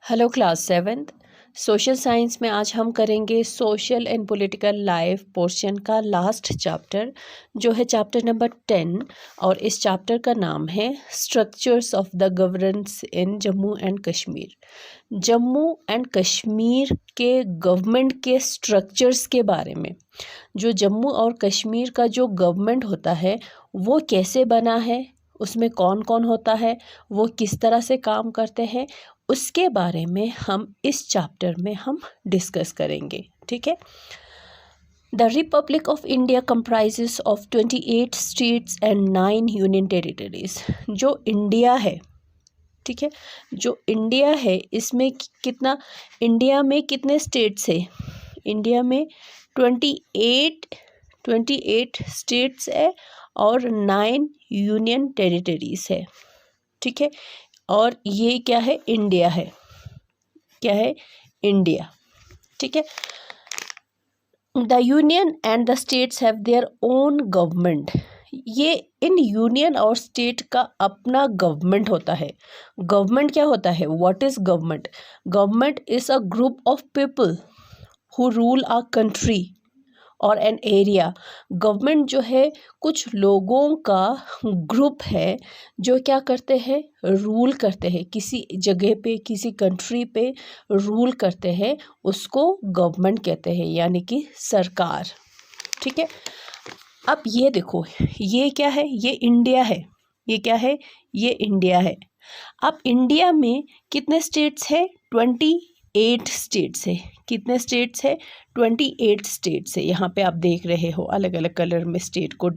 Hello class seventh social science में आज हम करेंगे social and political life portion का लास्ट चैप्टर जो है चैप्टर नंबर 10 और इस चैप्टर का नाम है structures of the governance in Jammu and Kashmir. Jammu and Kashmir के गवर्नमेंट के स्ट्रक्चर्स के बारे में, जो जम्मू और कश्मीर का जो गवर्नमेंट होता है वो कैसे बना है, उसमें कौन कौन होता है, वो किस तरह से काम करते हैं, उसके बारे में हम इस चैप्टर में हम डिस्कस करेंगे। ठीक है। The Republic of India comprises of 28 states and 9 union territories. जो इंडिया है, ठीक है, जो इंडिया है इसमें कितना, इंडिया में कितने स्टेट्स है? इंडिया में 28 स्टेट्स है और 9 यूनियन टेरिटरीज है। ठीक है। और ये क्या है? इंडिया है। क्या है? इंडिया। ठीक है। The union and the states have their own government. ये इन यूनियन और स्टेट का अपना गवर्नमेंट होता है। गवर्नमेंट क्या होता है? What is government? Government is a group of people who rule a country और एन एरिया। गवर्नमेंट जो है कुछ लोगों का ग्रुप है जो क्या करते हैं? रूल करते हैं किसी जगह पे, किसी कंट्री पे रूल करते हैं, उसको गवर्नमेंट कहते हैं, यानी कि सरकार। ठीक है। अब ये देखो, ये क्या है? ये इंडिया है। ये क्या है? ये इंडिया है। अब इंडिया में कितने स्टेट्स है? 28 स्टेट्स है। कितने स्टेट्स है? 28 स्टेट्स है। यहाँ पे आप देख रहे हो अलग अलग कलर में स्टेट को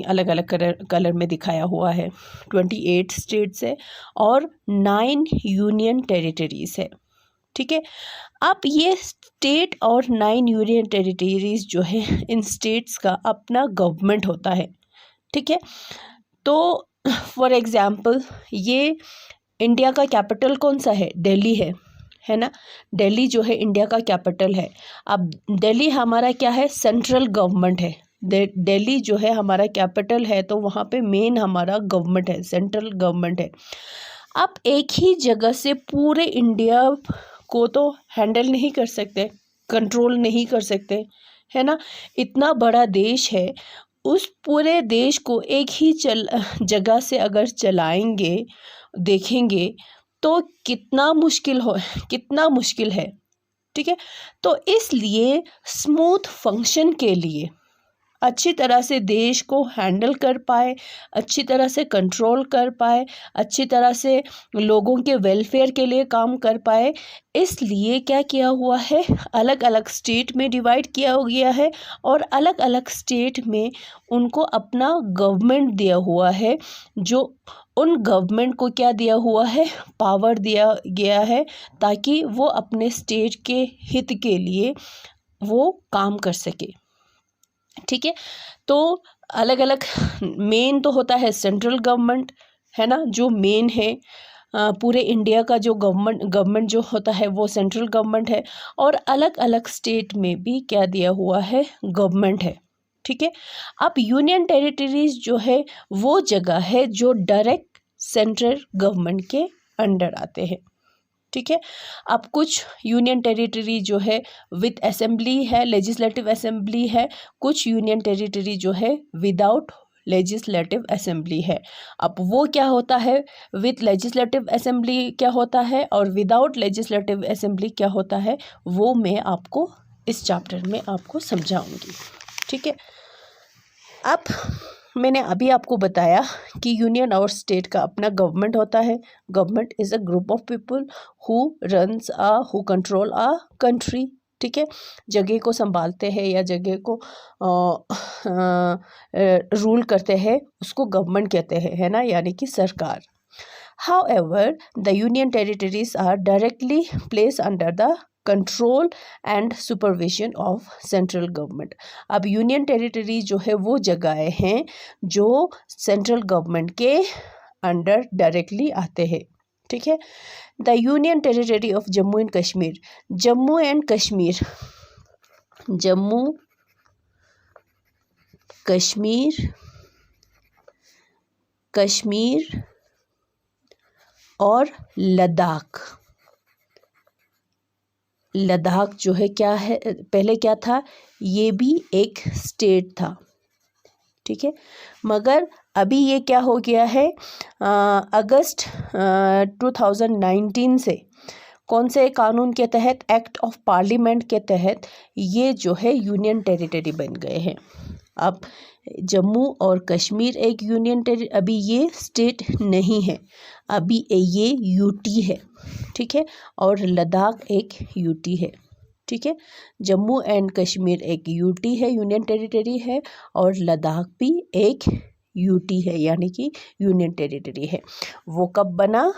अलग अलग कलर में दिखाया हुआ है। 28 स्टेट्स है और 9 यूनियन टेरिटरीज है। ठीक है। अब ये स्टेट और 9 यूनियन टेरिटरीज जो है, इन स्टेट्स का अपना गवर्नमेंट होता है। ठीक है। तो फॉर एग्जाम्पल, ये इंडिया का कैपिटल कौन सा है? दिल्ली है ना। दिल्ली जो है इंडिया का कैपिटल है। अब दिल्ली हमारा क्या है? सेंट्रल गवर्नमेंट है। दिल्ली जो है हमारा कैपिटल है, तो वहाँ पे मेन हमारा गवर्नमेंट है, सेंट्रल गवर्नमेंट है। अब एक ही जगह से पूरे इंडिया को तो हैंडल नहीं कर सकते, कंट्रोल नहीं कर सकते, है ना। इतना बड़ा देश है, उस पूरे देश को एक ही जगह से अगर चलाएंगे, देखेंगे तो कितना मुश्किल है। ठीक है। तो इसलिए स्मूथ फंक्शन के लिए, अच्छी तरह से देश को हैंडल कर पाए, अच्छी तरह से कंट्रोल कर पाए, अच्छी तरह से लोगों के वेलफेयर के लिए काम कर पाए, इसलिए क्या किया हुआ है? अलग अलग स्टेट में डिवाइड किया गया है और अलग अलग स्टेट में उनको अपना गवर्नमेंट दिया हुआ है। जो उन गवर्नमेंट को क्या दिया हुआ है? पावर दिया गया है, ताकि वो अपने स्टेट के हित के लिए वो काम कर सके। ठीक है। तो अलग अलग मेन तो होता है सेंट्रल गवर्नमेंट, है ना, जो मेन है। पूरे इंडिया का जो गवर्नमेंट जो होता है वो सेंट्रल गवर्नमेंट है। और अलग अलग स्टेट में भी क्या दिया हुआ है? गवर्नमेंट है। ठीक है। अब यूनियन टेरिटरीज जो है वो जगह है जो डायरेक्ट सेंट्रल गवर्नमेंट के अंडर आते हैं। ठीक है। अब कुछ यूनियन टेरिटरी जो है विद असेंबली है, लेजिस्लेटिव असेंबली है। कुछ यूनियन टेरिटरी जो है विदाउट लेजिस्लेटिव असेंबली है। अब वो क्या होता है? विद लेजिस्लेटिव असेंबली क्या होता है और विदाउट लेजिस्लेटिव असेंबली क्या होता है, वो मैं आपको इस चैप्टर में आपको समझाऊंगी। ठीक है। अब मैंने अभी आपको बताया कि यूनियन और स्टेट का अपना गवर्नमेंट होता है। Government is a group of people who control a country. ठीक है। जगह को संभालते हैं या जगह को रूल करते हैं, उसको गवर्नमेंट कहते हैं, है ना, यानी कि सरकार। However, the union territories are directly placed under the control and supervision of central government. अब यूनियन टेरिटरी जो है वो जगहें हैं जो सेंट्रल गवर्नमेंट के अंडर डायरेक्टली आते हैं। ठीक है। The union territory of Jammu and Kashmir. Jammu and Kashmir, Jammu Kashmir, Kashmir और लद्दाख, लद्दाख जो है क्या है, पहले क्या था, ये भी एक स्टेट था, ठीक है। मगर अभी ये क्या हो गया है, अगस्त 2019 से कौन से कानून के तहत, एक्ट ऑफ पार्लियामेंट के तहत ये जो है यूनियन टेरिटरी बन गए हैं। अब जम्मू और कश्मीर एक यूनियन टेरिटरी, अभी ये स्टेट नहीं है, अभी ये यूटी है, ठीक है, और लद्दाख एक यूटी है, ठीक है। जम्मू एंड कश्मीर एक यूटी है, यूनियन टेरिटरी है, और लद्दाख भी एक यूटी है, यानी कि यूनियन टेरिटरी है। वो कब बना,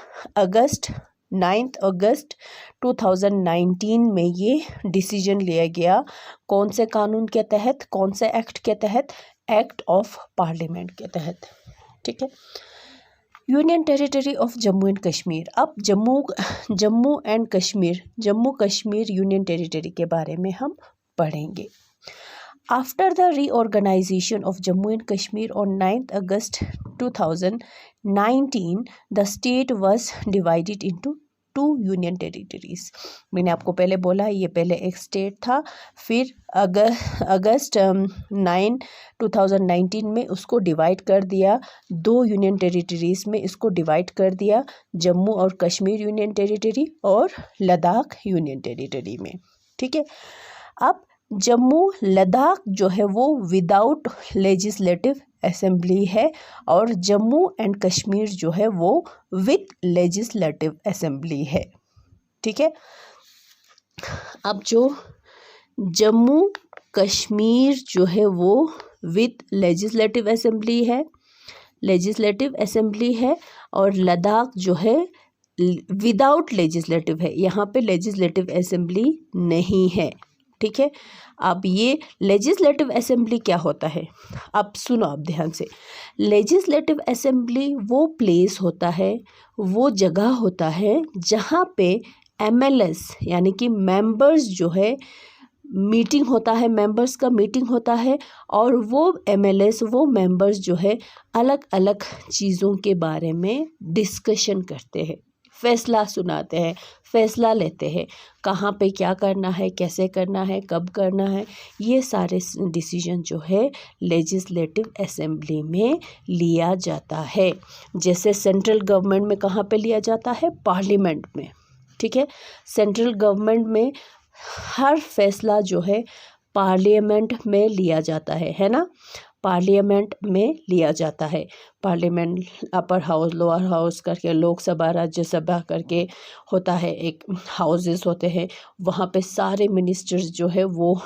9 अगस्त 2019 में ये डिसीजन लिया गया। कौन से कानून के तहत, कौन से एक्ट के तहत, एक्ट ऑफ पार्लियामेंट के तहत, ठीक है। Union territory of Jammu and Kashmir. अब Jammu and Kashmir, Jammu Kashmir union territory के बारे में हम पढ़ेंगे। After the reorganisation of Jammu and Kashmir on 9 August 2019 the state was divided into 2 union territories. मैंने आपको पहले बोला ये पहले एक स्टेट था, फिर अगस्त 9 2019 में उसको डिवाइड कर दिया, 2 यूनियन टेरिटरीज में इसको डिवाइड कर दिया, जम्मू और कश्मीर यूनियन टेरिटरी और लद्दाख यूनियन टेरिटरी में, ठीक है। अब जम्मू लद्दाख जो है वो विदाउट लेजिस्लेटिव असेंबली है, और जम्मू एंड कश्मीर जो है वो विद लेजिस्लेटिव असेंबली है, ठीक है। अब जो जम्मू कश्मीर जो है वो विद लेजिस्लेटिव असेंबली है, और लद्दाख जो है विदाउट लेजिस्लेटिव है, यहाँ पे लेजिस्लेटिव असेंबली नहीं है, ठीक है। अब ये लेजिस्लेटिव असेंबली क्या होता है, अब सुनो आप ध्यान से। लेजिस्लेटिव असेंबली वो प्लेस होता है, वो जगह होता है जहाँ पे MLS यानी कि मेंबर्स जो है मीटिंग होता है, मेंबर्स का मीटिंग होता है, और वो MLS वो मेंबर्स जो है अलग अलग चीज़ों के बारे में डिस्कशन करते हैं, फैसला सुनाते हैं, फैसला लेते हैं, कहाँ पे क्या करना है, कैसे करना है, कब करना है, ये सारे डिसीजन जो है लेजिस्लेटिव असेंबली में लिया जाता है। जैसे सेंट्रल गवर्नमेंट में कहाँ पे लिया जाता है, पार्लियामेंट में, ठीक है। सेंट्रल गवर्नमेंट में हर फैसला जो है पार्लियामेंट में लिया जाता है ना, पार्लियामेंट में लिया जाता है। Parliament upper house, lower house करके, लोकसभा राज्यसभा करके होता है, एक हाउसेस होते हैं, वहाँ पे सारे मिनिस्टर्स जो है वो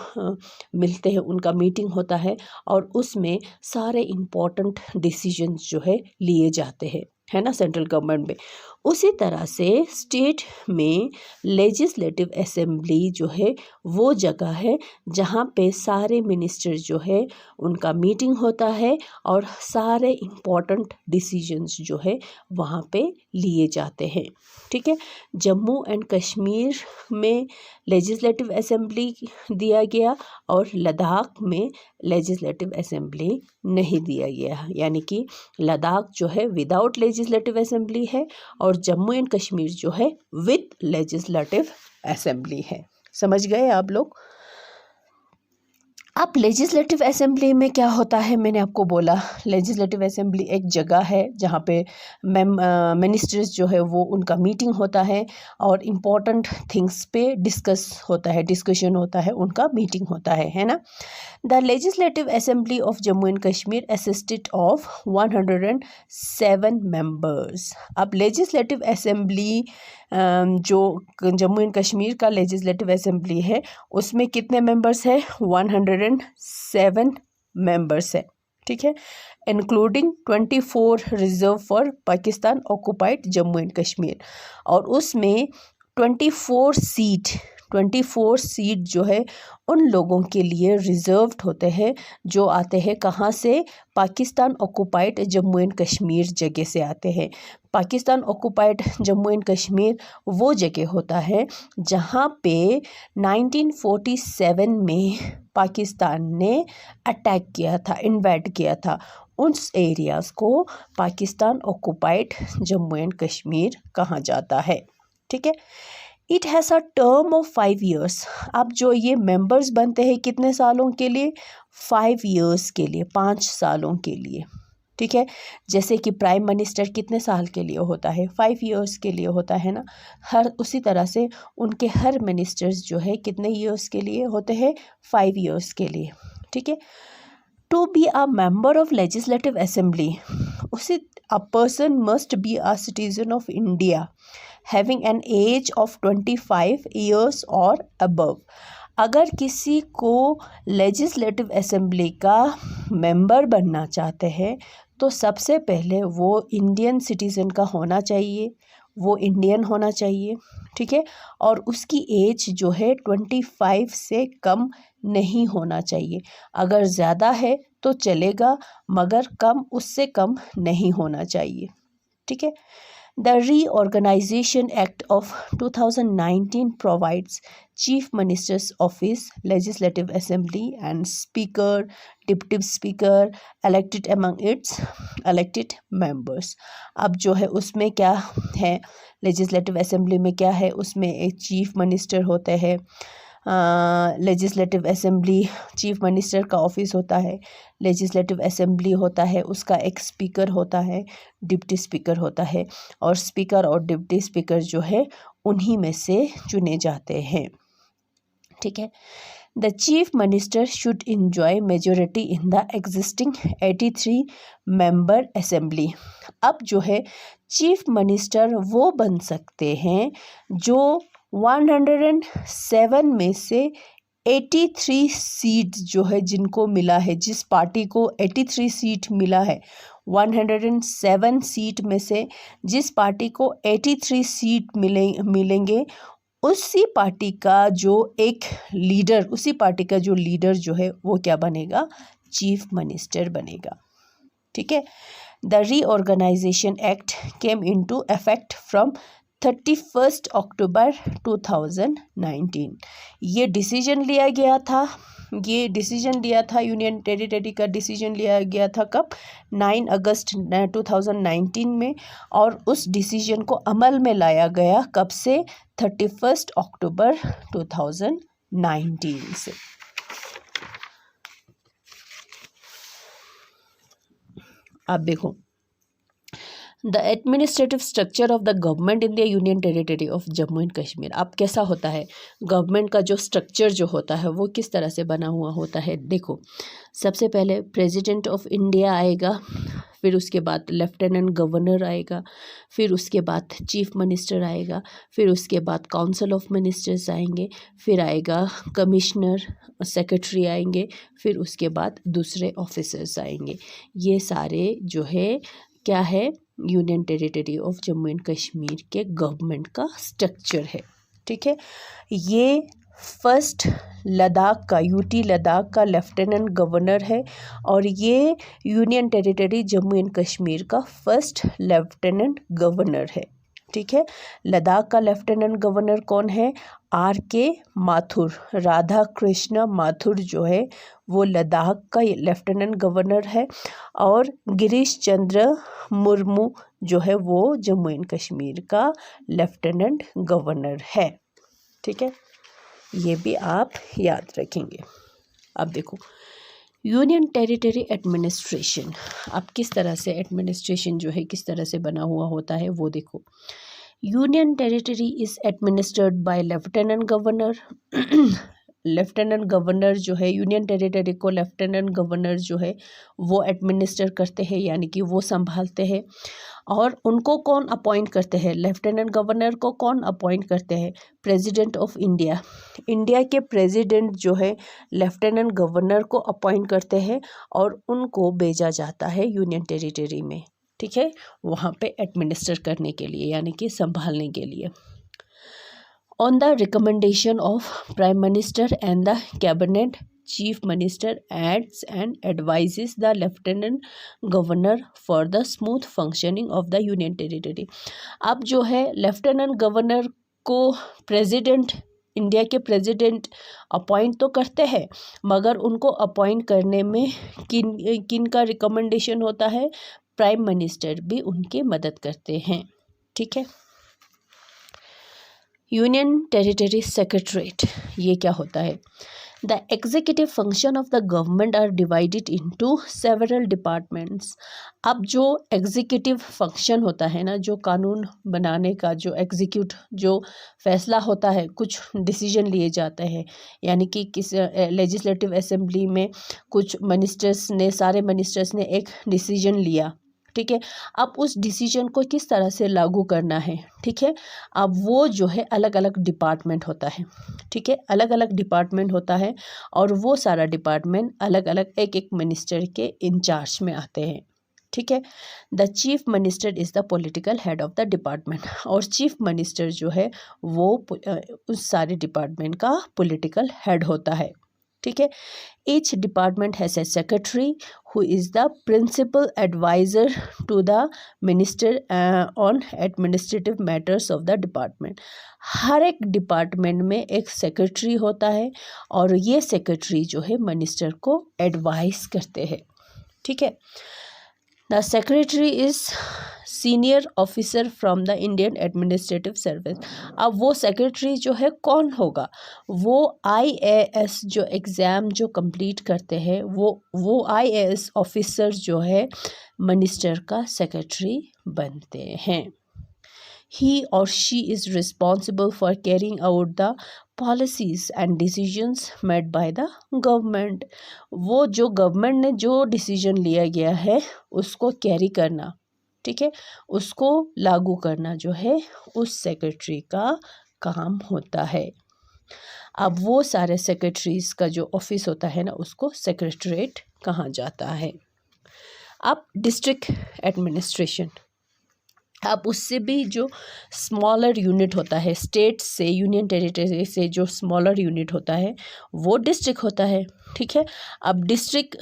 मिलते हैं, उनका मीटिंग होता है, और उसमें सारे इम्पोर्टेंट डिसीजंस जो है लिए जाते हैं, है ना, सेंट्रल गवर्नमेंट में। उसी तरह से स्टेट में लेजिस्लेटिव असेंबली जो है वो जगह है जहाँ पे सारे मिनिस्टर जो है उनका मीटिंग होता है, और सारे इम्पोर्टेंट डिसीजंस जो है वहाँ पे लिए जाते हैं, ठीक है। जम्मू एंड कश्मीर में लेजिस्लेटिव असेंबली दिया गया, और लद्दाख में लेजिस्लेटिव असेंबली नहीं दिया गया, यानी कि लद्दाख जो है विदाउट लेजिस्लेटिव असेंबली है, और जम्मू एंड कश्मीर जो है विद लेजिस्लेटिव असेंबली है। समझ गए आप लोग। अब लेजिस्लेटिव असेंबली में क्या होता है, मैंने आपको बोला लेजिस्लेटिव असेंबली एक जगह है जहाँ पे मिनिस्टर्स जो है वो उनका मीटिंग होता है, और इम्पोर्टेंट थिंग्स पे डिस्कशन होता है, उनका मीटिंग होता है ना। The legislative assembly of Jammu and Kashmir assisted of 107 members. अब लेजिस्लेटिव असेंबली जो जम्मू एंड कश्मीर का लेजिस्लेटिव असेंबली है उसमें कितने मेंबर्स है, 107 मेंबर्स है, ठीक है, including 24 reserve for Pakistan occupied Jammu and Kashmir, और उसमें 24 सीट जो है उन लोगों के लिए रिजर्व्ड होते हैं जो आते हैं कहाँ से, पाकिस्तान ऑक्युपाइड जम्मू एंड कश्मीर जगह से आते हैं। पाकिस्तान ऑक्युपाइड जम्मू एंड कश्मीर वो जगह होता है जहाँ पे 1947 में पाकिस्तान ने अटैक किया था, इन्वेड किया था, उस एरियाज़ को पाकिस्तान ऑक्युपाइड जम्मू एंड कश्मीर कहा जाता है, ठीक है। It has a term of 5 years। अब जो ये मेंबर्स बनते हैं कितने सालों के लिए? 5 years के लिए, 5 सालों के लिए, ठीक है। जैसे कि प्राइम मिनिस्टर कितने साल के लिए होता है? 5 years के लिए होता है ना। हर उसी तरह से उनके हर मिनिस्टर्स जो है कितने ईयर्स के लिए होते हैं? 5 years के लिए, ठीक है। To be a member of legislative assembly, उसी a person must be a citizen of India having an age of 25 years और अबव। अगर किसी को लेजिस्लेटिव असेंबली का मेंबर बनना चाहते हैं तो सबसे पहले वो इंडियन सिटीज़न का होना चाहिए, वो इंडियन होना चाहिए, ठीक है। और उसकी एज जो है 25 से कम नहीं होना चाहिए। अगर ज़्यादा है तो चलेगा, मगर कम, उससे कम नहीं होना चाहिए, ठीक है। The Reorganization Act of 2019 provides Chief Minister's Office, Legislative Assembly and Speaker, Deputy Speaker elected among its elected members। अब जो है उसमें क्या है, लेजिस्लेटिव असेंबली में क्या है, उसमें एक चीफ मिनिस्टर होते हैं। लेजिस्लेटिव असेंबली, चीफ मिनिस्टर का ऑफिस होता है, लेजिस्लेटिव असेंबली होता है, उसका एक स्पीकर होता है, डिप्टी स्पीकर होता है, और स्पीकर और डिप्टी स्पीकर जो है उन्हीं में से चुने जाते हैं, ठीक है। The chief minister should enjoy majority in the existing 83 member assembly. अब जो है चीफ मिनिस्टर वो बन सकते हैं जो 107 में से 83 सीट जो है जिनको मिला है, जिस पार्टी को 83 सीट मिला है, 107 सीट में से जिस पार्टी को 83 सीट मिलेंगे उसी पार्टी का जो एक लीडर, उसी पार्टी का जो लीडर जो है वो क्या बनेगा? चीफ मिनिस्टर बनेगा, ठीक है। The reorganisation act came into effect from 31 October 2019। ये डिसीजन लिया गया था, ये डिसीजन लिया था, यूनियन टेरिटरी का डिसीजन लिया गया था कब? 9 अगस्त 2019 में, और उस डिसीजन को अमल में लाया गया कब से? 31 अक्टूबर 2019 से। अब देखो, the administrative structure of the government in the union territory of Jammu and Kashmir. अब कैसा होता है गवर्नमेंट का जो स्ट्रक्चर जो होता है वो किस तरह से बना हुआ होता है? देखो, सबसे पहले प्रेसिडेंट ऑफ इंडिया आएगा, फिर उसके बाद लेफ्टिनेंट गवर्नर आएगा, फिर उसके बाद चीफ मिनिस्टर आएगा, फिर उसके बाद काउंसिल ऑफ मिनिस्टर्स आएंगे, फिर आएगा कमिश्नर, सेक्रेटरी आएंगे, फिर उसके बाद दूसरे ऑफिसर्स आएंगे। ये सारे जो है क्या है? Union territory of Jammu and Kashmir के गवर्नमेंट का स्ट्रक्चर है, ठीक है। ये फर्स्ट लद्दाख का, यूटी लद्दाख का लेफ्टिनेंट गवर्नर है, और ये union territory Jammu and Kashmir का फर्स्ट लेफ्टिनेंट गवर्नर है, ठीक है। लद्दाख का लेफ्टिनेंट गवर्नर कौन है? RK माथुर, राधा कृष्ण माथुर जो है वो लद्दाख का लेफ्टिनेंट गवर्नर है, और गिरीश चंद्र मुर्मू जो है वो जम्मू एंड कश्मीर का लेफ्टिनेंट गवर्नर है, ठीक है। ये भी आप याद रखेंगे। अब देखो यूनियन टेरिटरी एडमिनिस्ट्रेशन, अब किस तरह से एडमिनिस्ट्रेशन जो है किस तरह से बना हुआ होता है वो देखो। Union territory is administered by lieutenant governor. Lieutenant governor जो है, यूनियन टेरिटरी को लेफ्टिनेंट गवर्नर जो है वो एडमिनिस्टर करते हैं, यानी कि वो संभालते हैं। और उनको कौन अपॉइंट करते हैं? लेफ्टिनेंट गवर्नर को कौन अपॉइंट करते हैं? President of India. इंडिया के प्रेसिडेंट जो है लेफ्टिनेंट गवर्नर को अपॉइंट करते हैं और उनको भेजा जाता है यूनियन टेरिटरी में, ठीक है, वहाँ पे एडमिनिस्टर करने के लिए, यानी कि संभालने के लिए। On the recommendation of Prime Minister and the Cabinet, Chief Minister acts and advises the Lieutenant Governor for the smooth functioning of the Union Territory। अब जो है लेफ्टिनेंट गवर्नर को प्रेसिडेंट, इंडिया के प्रेसिडेंट अपॉइंट तो करते हैं, मगर उनको अपॉइंट करने में किन का रिकमेंडेशन होता है? प्राइम मिनिस्टर भी उनकी मदद करते हैं, ठीक है। यूनियन टेरिटरी सेक्रेटरीट, ये क्या होता है? The executive function of the government are divided into several departments. अब जो एग्जीक्यूटिव फंक्शन होता है ना, जो कानून बनाने का, जो फैसला होता है, कुछ डिसीजन लिए जाते हैं, यानी कि किस लेजिस्लेटिव असेंबली में सारे मिनिस्टर्स ने एक डिसीजन लिया, ठीक है। अब उस डिसीजन को किस तरह से लागू करना है, ठीक है। अब वो जो है अलग अलग डिपार्टमेंट होता है, ठीक है, अलग अलग डिपार्टमेंट होता है, और वो सारा डिपार्टमेंट अलग अलग एक एक मिनिस्टर के इंचार्ज में आते हैं, ठीक है। The chief minister is the political head of the department, और चीफ मिनिस्टर जो है वो उस सारे डिपार्टमेंट का पॉलिटिकल हेड होता है, ठीक है। Each department has a secretary who is the principal advisor to the minister on administrative matters of the department. हर एक डिपार्टमेंट में एक सेक्रेटरी होता है, और ये सेक्रेटरी जो है मिनिस्टर को एडवाइस करते हैं, ठीक है। The secretary is senior officer from the Indian administrative service. अब वो सेक्रेटरी जो है कौन होगा? वो IAS जो एग्ज़ाम जो कंप्लीट करते हैं, वो IAS ऑफिसर जो है मिनिस्टर का सेक्रेटरी बनते हैं। He or she is responsible for carrying out the policies and decisions made by the government. वो जो गवर्नमेंट ने जो डिसीजन लिया गया है उसको कैरी करना, ठीक है, उसको लागू करना जो है उस सेक्रेटरी का काम होता है। अब वो सारे सेक्रेटरीज का जो ऑफिस होता है ना, उसको सेक्रेटरीट कहा जाता है। अब डिस्ट्रिक्ट एडमिनिस्ट्रेशन, अब उससे भी जो स्मॉलर यूनिट होता है, स्टेट से, यूनियन टेरिटरी से जो स्मॉलर यूनिट होता है वो डिस्ट्रिक्ट होता है, ठीक है। अब डिस्ट्रिक्ट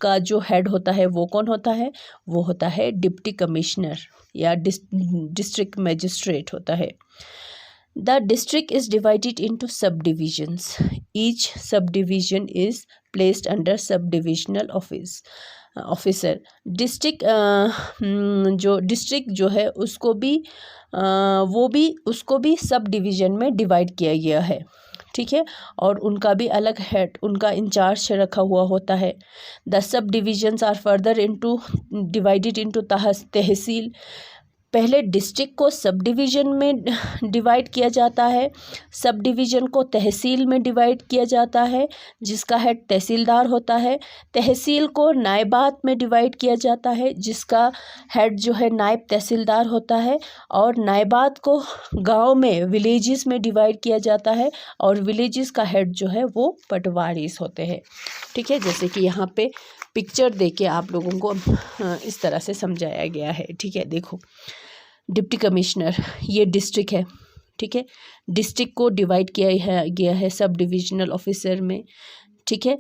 का जो हेड होता है वो कौन होता है? वो होता है डिप्टी कमिश्नर या डिस्ट्रिक्ट मजिस्ट्रेट होता है। The district is divided into सब divisions, each sub division is placed under sub divisional officer. District जो डिस्ट्रिक्ट जो है उसको भी सब डिवीज़न में डिवाइड किया गया है, ठीक है, और उनका भी अलग हेड, उनका इंचार्ज रखा हुआ होता है। The subdivisions are further divided into tehsil. पहले डिस्ट्रिक्ट को सब डिवीज़न में डिवाइड किया जाता है, सब डिवीज़न को तहसील में डिवाइड किया जाता है, जिसका हेड तहसीलदार होता है। तहसील को नायबात में डिवाइड किया जाता है, जिसका हेड जो है नायब तहसीलदार होता है, और नायबात को गांव में, विलेजेस में डिवाइड किया जाता है, और विलेजेस का हेड जो है वो पटवारीस होते हैं, ठीक है। जैसे कि यहाँ पे पिक्चर देके आप लोगों को इस तरह से समझाया गया है, ठीक है। देखो, डिप्टी कमिश्नर ये डिस्ट्रिक्ट है, ठीक है, डिस्ट्रिक्ट को डिवाइड किया गया है सब डिविजनल ऑफिसर में, ठीक है,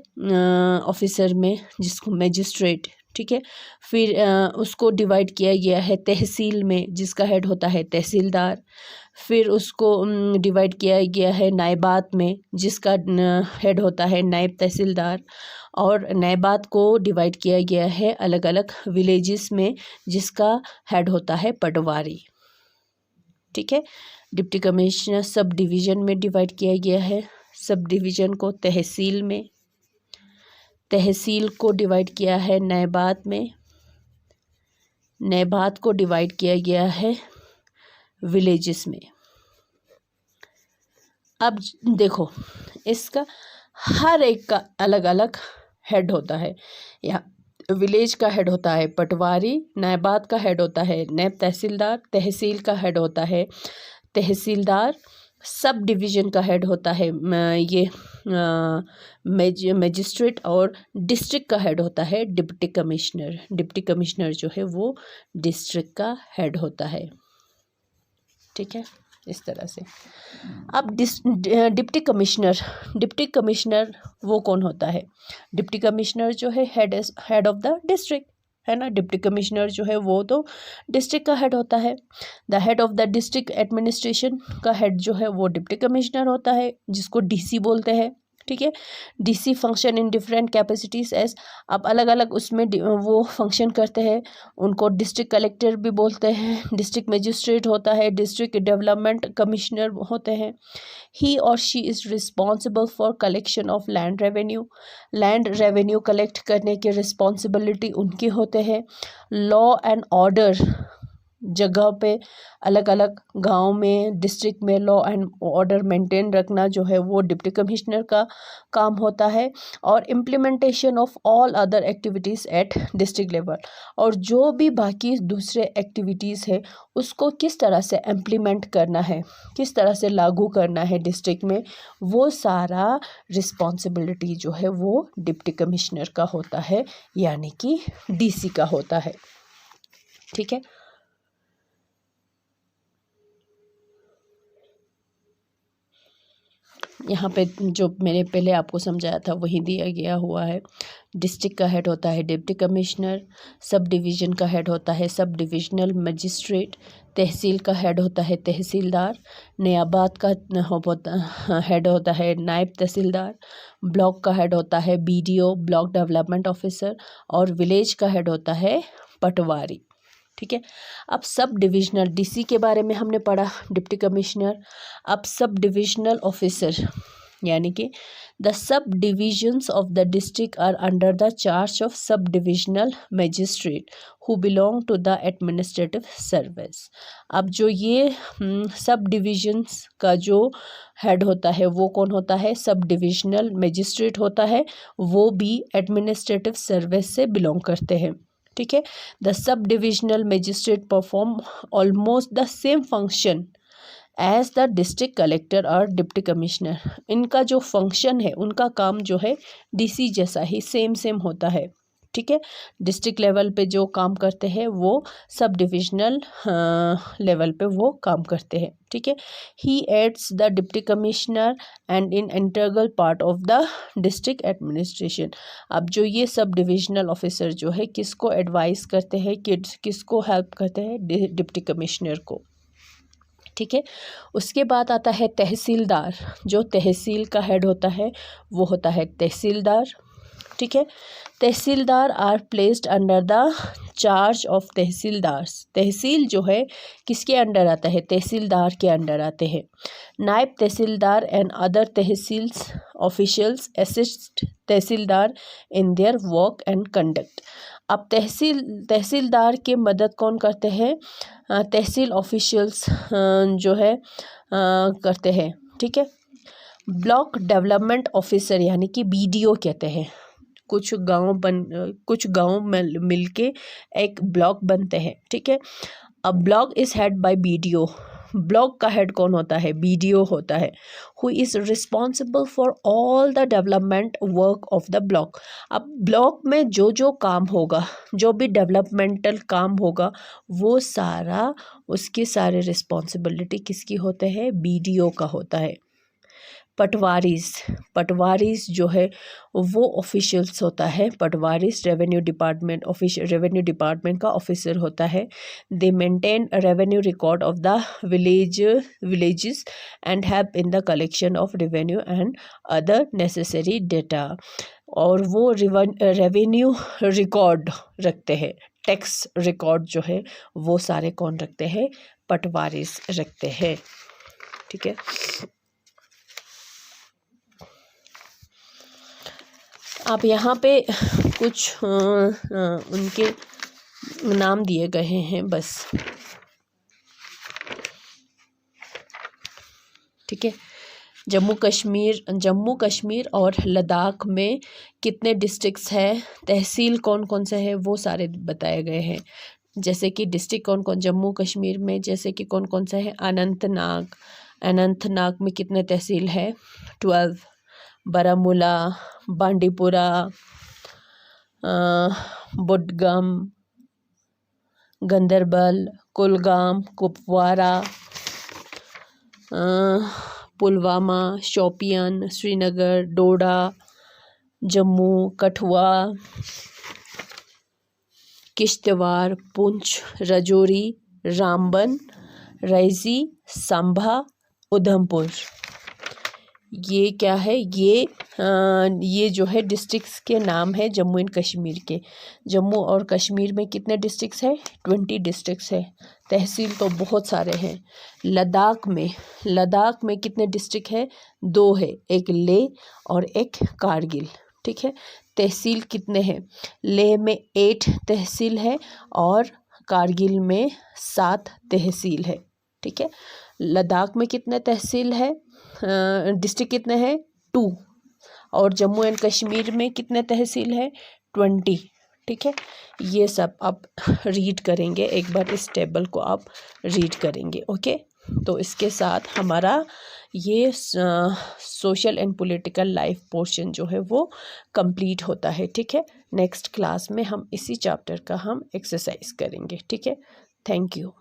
ऑफिसर में जिसको मजिस्ट्रेट, ठीक है। फिर उसको डिवाइड किया गया है तहसील में, जिसका हेड होता है तहसीलदार। फिर उसको डिवाइड किया गया है नायबात में, जिसका हेड होता है नायब तहसीलदार। और नायबात को डिवाइड किया गया है अलग अलग विलेजेस में, जिसका हेड होता है पटवारी, ठीक है। डिप्टी कमिश्नर सब डिवीज़न में डिवाइड किया गया है, सब डिवीज़न को तहसील में, तहसील को डिवाइड किया है नायबात में, नायबात को डिवाइड किया गया है विलेजेस में। अब देखो, इसका हर एक का अलग अलग हेड होता है। यहाँ विलेज का हेड होता है पटवारी, नायबात का हेड होता है नायब तहसीलदार, तहसील का हेड होता है तहसीलदार, सब डिवीज़न का हेड होता है ये मजिस्ट्रेट, और डिस्ट्रिक्ट का हेड होता है डिप्टी कमिश्नर। डिप्टी कमिश्नर जो है वो डिस्ट्रिक्ट का हेड होता है, ठीक है, इस तरह से। अब डिप्टी कमिश्नर वो कौन होता है? डिप्टी कमिश्नर जो है हेड ऑफ द डिस्ट्रिक्ट है ना। डिप्टी कमिश्नर जो है वो तो डिस्ट्रिक्ट का हेड होता है। The head of the district administration का हेड जो है वो डिप्टी कमिश्नर होता है, जिसको DC बोलते हैं, ठीक है। DC function in different capacities as, अब अलग अलग उसमें वो फंक्शन करते हैं। उनको डिस्ट्रिक्ट कलेक्टर भी बोलते हैं, डिस्ट्रिक्ट मजिस्ट्रेट होता है, डिस्ट्रिक्ट डेवलपमेंट कमिश्नर होते हैं। ही और she is responsible for collection of land revenue, land revenue collect करने की रिस्पॉन्सिबिलिटी उनकी होते हैं। लॉ एंड ऑर्डर, जगह पे अलग अलग गांव में, डिस्ट्रिक्ट में लॉ एंड ऑर्डर मेंटेन रखना जो है वो डिप्टी कमिश्नर का काम होता है। और implementation of all other activities at district level, और जो भी बाकी दूसरे एक्टिविटीज़ है उसको किस तरह से इम्प्लीमेंट करना है, किस तरह से लागू करना है डिस्ट्रिक्ट में, वो सारा रिस्पॉन्सिबिलिटी जो है वो डिप्टी कमिश्नर का होता है, यानी कि डीसी का होता है। ठीक है। यहाँ पे जो मैंने पहले आपको समझाया था वही दिया गया हुआ है। डिस्ट्रिक्ट का हेड होता है डिप्टी कमिश्नर, सब डिवीज़न का हेड होता है सब डिविजनल मजिस्ट्रेट, तहसील का हेड होता है तहसीलदार, नियाबात का हेड होता है नायब तहसीलदार, ब्लॉक का हेड होता है बीडीओ ब्लॉक डेवलपमेंट ऑफिसर, और विलेज का हेड होता है पटवारी। ठीक है। अब सब डिविजनल, डीसी के बारे में हमने पढ़ा, डिप्टी कमिश्नर। अब सब डिविजनल ऑफिसर, यानी कि the subdivisions of the district are under the charge of subdivisional magistrate who belong to the administrative service. अब जो ये सब डिविजन्स का जो हेड होता है वो कौन होता है, सब डिविजनल मजिस्ट्रेट होता है, वो भी एडमिनिस्ट्रेटिव सर्विस से बिलोंग करते हैं। ठीक है। The subdivisional magistrate perform almost the same function as the district collector और डिप्टी कमिश्नर। इनका जो फंक्शन है, उनका काम जो है डीसी जैसा ही सेम होता है। ठीक है। डिस्ट्रिक्ट लेवल पे जो काम करते हैं वो सब डिविजनल लेवल पे वो काम करते हैं। ठीक है। He aids the deputy commissioner and in integral part of the district administration. अब जो ये सब डिविजनल ऑफिसर जो है किसको एडवाइस करते हैं, किसको हेल्प करते हैं, डिप्टी कमिश्नर को। ठीक है। उसके बाद आता है तहसीलदार, जो तहसील का हेड होता है वो होता है तहसीलदार। ठीक है। Tehsildar are placed under the charge of tehsildars. तहसील जो है किसके अंडर आता है, तहसीलदार के अंडर आते हैं। Naib tehsildar and other tehsils officials assist tehsildar in their work and conduct. अब तहसीलदार के मदद कौन करते हैं, तहसील ऑफिशियल्स जो है करते हैं। ठीक है। ब्लॉक डेवलपमेंट ऑफिसर यानी कि बीडीओ कहते हैं। कुछ गांव मिलके एक ब्लॉक बनते हैं। ठीक है। अब block is head by BDO. Block का हेड कौन होता है, बीडीओ होता है। Who is responsible for all the development work of the block. अब ब्लॉक में जो जो काम होगा, जो भी डेवलपमेंटल काम होगा, वो सारा उसकी सारे रिस्पॉन्सिबिलिटी किसकी होते हैं, बीडीओ का होता है। पटवारीज जो है वो ऑफिशियल्स होता है। पटवारीज रेवेन्यू डिपार्टमेंट का ऑफिसर होता है। दे maintain revenue record of the villages and help in the collection of revenue and other necessary data. और वो रेवेन्यू रिकॉर्ड रखते हैं, टैक्स रिकॉर्ड जो है वो सारे कौन रखते हैं, पटवारीज रखते हैं। ठीक है। आप यहाँ पे कुछ उनके नाम दिए गए हैं बस। ठीक है। जम्मू कश्मीर और लद्दाख में कितने डिस्ट्रिक्ट्स हैं, तहसील कौन कौन से हैं, वो सारे बताए गए हैं। जैसे कि डिस्ट्रिक्ट कौन कौन जम्मू कश्मीर में, जैसे कि कौन कौन से हैं, अनंतनाग में कितने तहसील है, 12। बारामूला, बांडीपुरा, बुडगाम, गंदरबल, कुलगाम, कुपवारा, पुलवामा, शोपियान, श्रीनगर, डोडा, जम्मू, कठुआ, किश्तवाड़, पुंछ, राजौरी, रामबन, रैजी, सांभा, उधमपुर। ये क्या है, ये जो है डिस्ट्रिक्ट्स के नाम है जम्मू एंड कश्मीर के। जम्मू और कश्मीर में कितने डिस्ट्रिक्ट्स हैं? 20 डिस्ट्रिक्ट्स है। तहसील तो बहुत सारे हैं। लद्दाख में कितने डिस्ट्रिक्ट है? 2 है, एक लेह और एक कारगिल। ठीक है, तहसील कितने हैं? लेह में 8 तहसील है और कारगिल में 7 तहसील है। ठीक है, लद्दाख में कितने तहसील है, डिस्ट्रिक्ट कितने हैं? 2। और जम्मू एंड कश्मीर में कितने तहसील है? 20। ठीक है, ये सब आप रीड करेंगे, एक बार इस टेबल को आप रीड करेंगे। ओके, तो इसके साथ हमारा ये social and political life portion जो है वो कंप्लीट होता है। ठीक है, नेक्स्ट क्लास में हम इसी चैप्टर का हम एक्सरसाइज करेंगे। ठीक है, थैंक यू।